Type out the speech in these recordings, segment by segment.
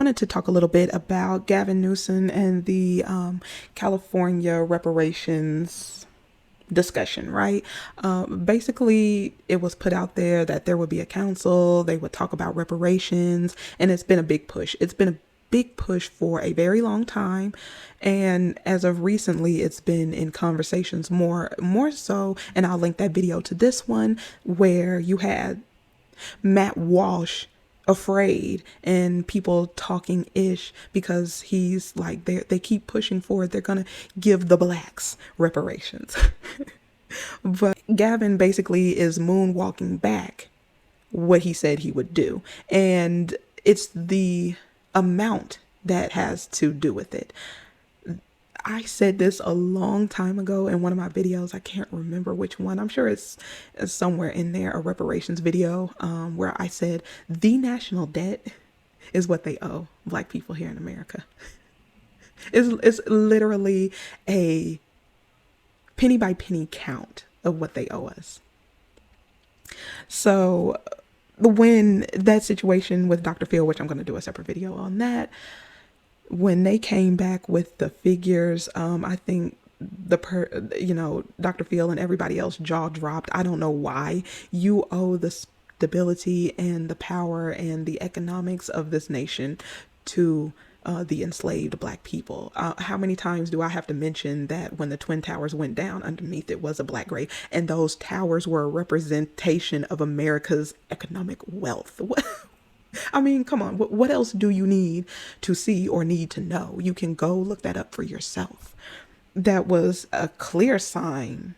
wanted to talk a little bit about Gavin Newsom and the California reparations discussion, right? Basically, it was put out there that there would be a council, they would talk about reparations, and it's been a big push. It's been a big push for a very long time, and as of recently it's been in conversations more so, and I'll link that video to this one where you had Matt Walsh afraid and people talking ish because he's like they keep pushing forward, they're gonna give the blacks reparations. But Gavin basically is moonwalking back what he said he would do, and it's the amount that has to do with it. I said this a long time ago in one of my videos. I can't remember which one. I'm sure it's somewhere in there, a reparations video, where I said the national debt is what they owe black people here in America. It's literally a penny by penny count of what they owe us. So when that situation with Dr. Phil, which I'm going to do a separate video on that, when they came back with the figures, I think Dr. Phil and everybody else jaw dropped. I don't know why. You owe the stability and the power and the economics of this nation to the enslaved black people. How many times do I have to mention that when the Twin Towers went down, underneath it was a black grave, and those towers were a representation of America's economic wealth? I mean, come on. What else do you need to see or need to know? You can go look that up for yourself. That was a clear sign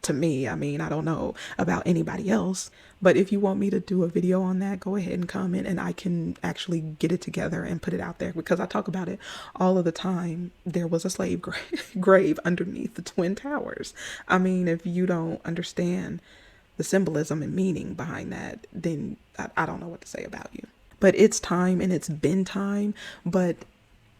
to me. I mean, I don't know about anybody else, but if you want me to do a video on that, go ahead and comment and I can actually get it together and put it out there, because I talk about it all of the time. There was a slave grave underneath the Twin Towers. I mean, if you don't understand the symbolism and meaning behind that, then I don't know what to say about you. But it's time, and it's been time. But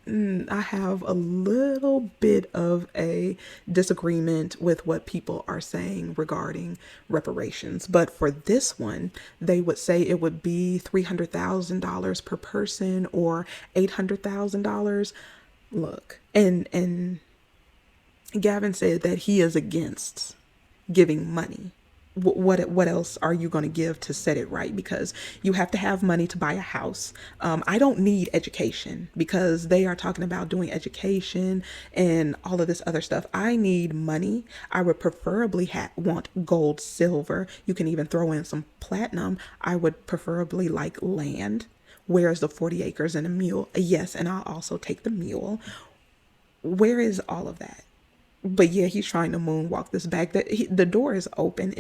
I have a little bit of a disagreement with what people are saying regarding reparations. But for this one, they would say it would be $300,000 per person or $800,000. Look, and Gavin said that he is against giving money. What else are you going to give to set it right? Because you have to have money to buy a house. I don't need education, because they are talking about doing education and all of this other stuff. I need money. I would preferably want gold, silver. You can even throw in some platinum. I would preferably like land. Where's the 40 acres and a mule? Yes, and I'll also take the mule. Where is all of that? But yeah, he's trying to moonwalk this back. The door is open.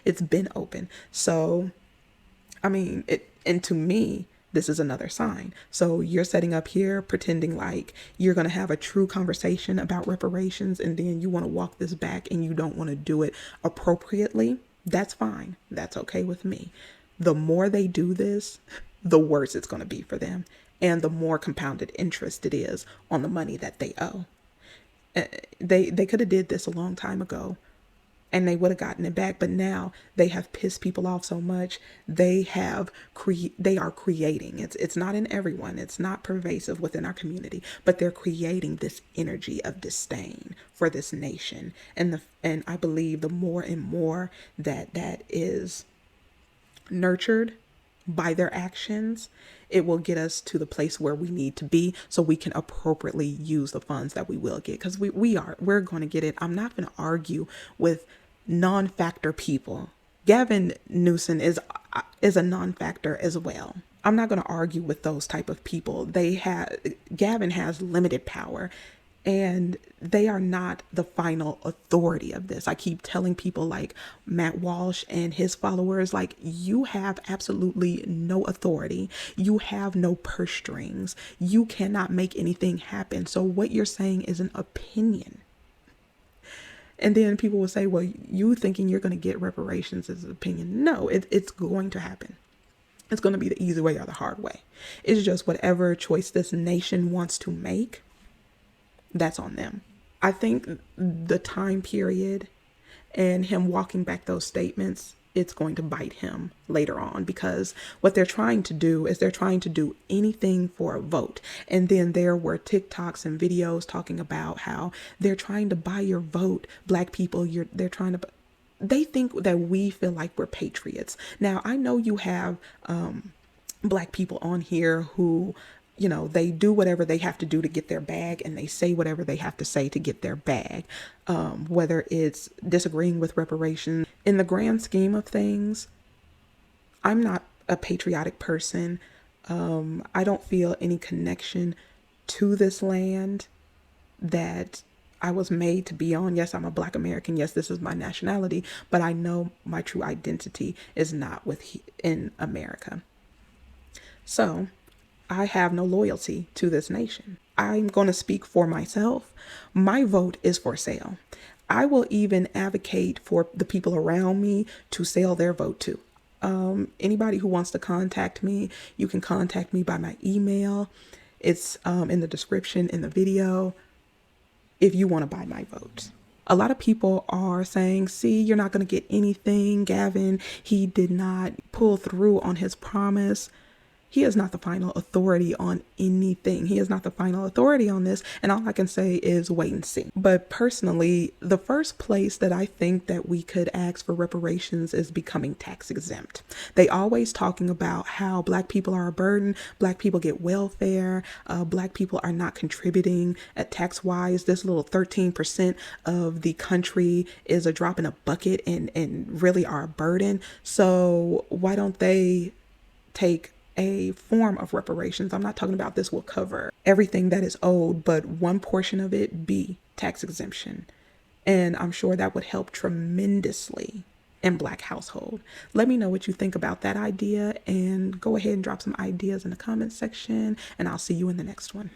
It's been open. So, I mean, and to me, this is another sign. So you're setting up here pretending like you're going to have a true conversation about reparations, and then you want to walk this back and you don't want to do it appropriately. That's fine. That's okay with me. The more they do this, the worse it's going to be for them, and the more compounded interest it is on the money that they owe. They could have did this a long time ago and they would have gotten it back, but now they have pissed people off so much. They are creating, it's not in everyone, it's not pervasive within our community, but they're creating this energy of disdain for this nation. And I believe the more and more that is nurtured by their actions, it will get us to the place where we need to be, so we can appropriately use the funds that we will get, because we're going to get it. I'm not going to argue with non-factor people. Gavin Newsom is a non-factor as well. I'm not going to argue with those type of people. Gavin has limited power, and they are not the final authority of this. I keep telling people like Matt Walsh and his followers, like, you have absolutely no authority. You have no purse strings. You cannot make anything happen. So what you're saying is an opinion. And then people will say, well, you thinking you're going to get reparations is an opinion. No, it's going to happen. It's going to be the easy way or the hard way. It's just whatever choice this nation wants to make, that's on them. I think the time period and him walking back those statements it's going to bite him later on, because what they're trying to do is they're trying to do anything for a vote. And then there were TikToks and videos talking about how they're trying to buy your vote, black people. They're trying to. They think that we feel like we're patriots. Now, I know you have black people on here who, you know, they do whatever they have to do to get their bag, and they say whatever they have to say to get their bag, whether it's disagreeing with reparations. In the grand scheme of things, I'm not a patriotic person. I don't feel any connection to this land that I was made to be on. Yes, I'm a Black American. Yes, this is my nationality, but I know my true identity is not in America. So I have no loyalty to this nation. I'm going to speak for myself. My vote is for sale. I will even advocate for the people around me to sell their vote too. Anybody who wants to contact me, you can contact me by my email. It's in the description in the video if you want to buy my vote. A lot of people are saying, see, you're not going to get anything. Gavin, he did not pull through on his promise. He is not the final authority on anything. He is not the final authority on this. And all I can say is wait and see. But personally, the first place that I think that we could ask for reparations is becoming tax exempt. They always talking about how black people are a burden. Black people get welfare. Black people are not contributing at tax wise. This little 13% of the country is a drop in a bucket and really are a burden. So why don't they take a form of reparations? I'm not talking about this will cover everything that is owed, but one portion of it be tax exemption. And I'm sure that would help tremendously in Black household. Let me know what you think about that idea, and go ahead and drop some ideas in the comment section, and I'll see you in the next one.